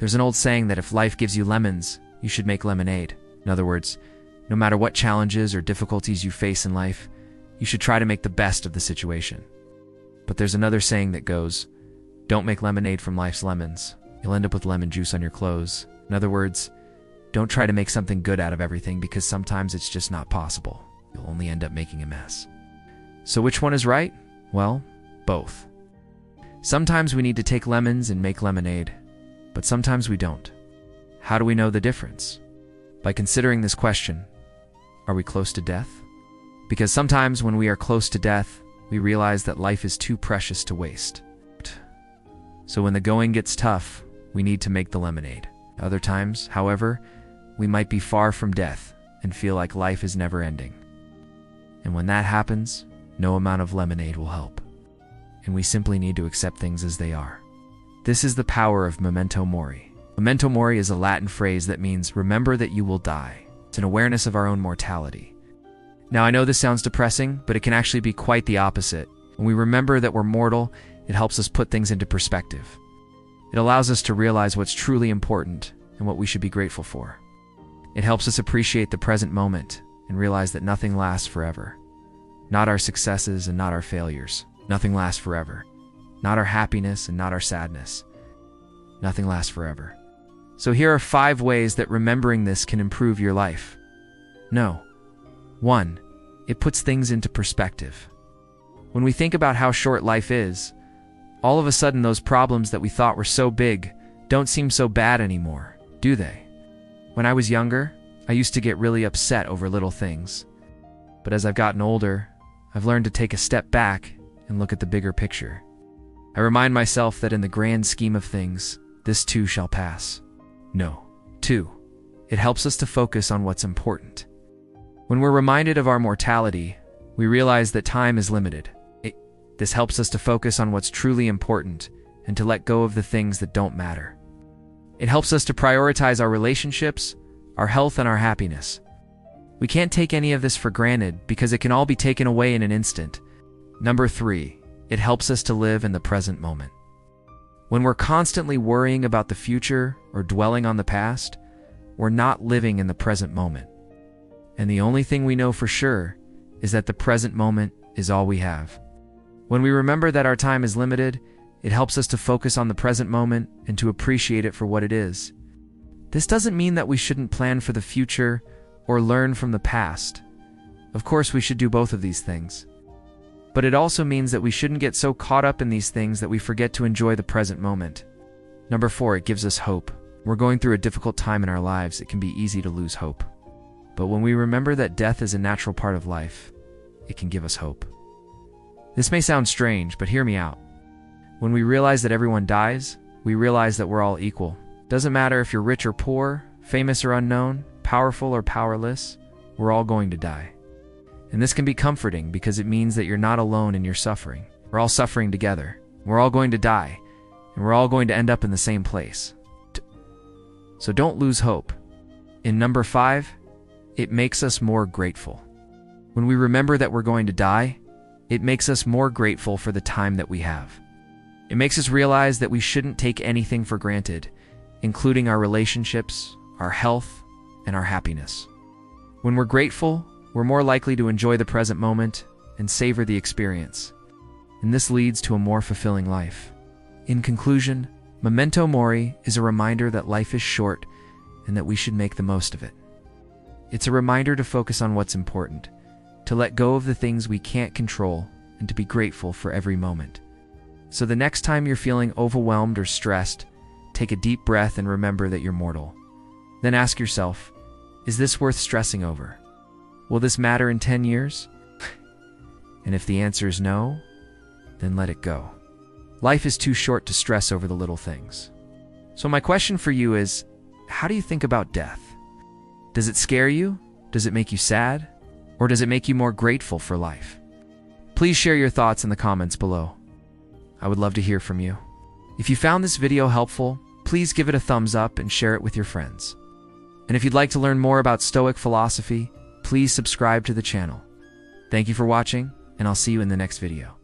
There's an old saying that if life gives you lemons, you should make lemonade. In other words, no matter what challenges or difficulties you face in life, you should try to make the best of the situation. But there's another saying that goes, don't make lemonade from life's lemons. You'll end up with lemon juice on your clothes. In other words, don't try to make something good out of everything because sometimes it's just not possible. You'll only end up making a mess. So which one is right? Well, both. Sometimes we need to take lemons and make lemonade, but sometimes we don't. How do we know the difference? By considering this question, are we close to death? Because sometimes when we are close to death, we realize that life is too precious to waste. So when the going gets tough, we need to make the lemonade. Other times, however, we might be far from death and feel like life is never ending. And when that happens, no amount of lemonade will help. And we simply need to accept things as they are. This is the power of Memento Mori. Memento Mori is a Latin phrase that means remember that you will die. It's an awareness of our own mortality. Now I know this sounds depressing, but it can actually be quite the opposite. When we remember that we're mortal, it helps us put things into perspective. It allows us to realize what's truly important and what we should be grateful for. It helps us appreciate the present moment and realize that nothing lasts forever. Not our successes and not our failures. Nothing lasts forever. Not our happiness and not our sadness. Nothing lasts forever. So here are 5 ways that remembering this can improve your life. No. 1. It puts things into perspective. When we think about how short life is, all of a sudden those problems that we thought were so big don't seem so bad anymore, do they? When I was younger, I used to get really upset over little things. But as I've gotten older, I've learned to take a step back and look at the bigger picture. I remind myself that in the grand scheme of things, this too shall pass. No. 2. It helps us to focus on what's important. When we're reminded of our mortality, we realize that time is limited. This helps us to focus on what's truly important and to let go of the things that don't matter. It helps us to prioritize our relationships, our health, and our happiness. We can't take any of this for granted because it can all be taken away in an instant. Number 3, it helps us to live in the present moment. When we're constantly worrying about the future or dwelling on the past, we're not living in the present moment. And the only thing we know for sure is that the present moment is all we have. When we remember that our time is limited, it helps us to focus on the present moment and to appreciate it for what it is. This doesn't mean that we shouldn't plan for the future or learn from the past. Of course, we should do both of these things. But it also means that we shouldn't get so caught up in these things that we forget to enjoy the present moment. Number 4, it gives us hope. When we're going through a difficult time in our lives, it can be easy to lose hope. But when we remember that death is a natural part of life, it can give us hope. This may sound strange, but hear me out. When we realize that everyone dies, we realize that we're all equal. Doesn't matter if you're rich or poor, famous or unknown, powerful or powerless, we're all going to die. And this can be comforting because it means that you're not alone in your suffering. We're all suffering together. We're all going to die, and we're all going to end up in the same place. So don't lose hope. In number 5, it makes us more grateful. When we remember that we're going to die, it makes us more grateful for the time that we have. It makes us realize that we shouldn't take anything for granted, including our relationships, our health, and our happiness. When we're grateful, we're more likely to enjoy the present moment and savor the experience. And this leads to a more fulfilling life. In conclusion, Memento Mori is a reminder that life is short and that we should make the most of it. It's a reminder to focus on what's important, to let go of the things we can't control, and to be grateful for every moment. So the next time you're feeling overwhelmed or stressed, take a deep breath and remember that you're mortal. Then ask yourself, is this worth stressing over? Will this matter in 10 years? And if the answer is no, then let it go. Life is too short to stress over the little things. So my question for you is, how do you think about death? Does it scare you? Does it make you sad? Or does it make you more grateful for life? Please share your thoughts in the comments below. I would love to hear from you. If you found this video helpful, please give it a thumbs up and share it with your friends. And if you'd like to learn more about Stoic philosophy, please subscribe to the channel. Thank you for watching, and I'll see you in the next video.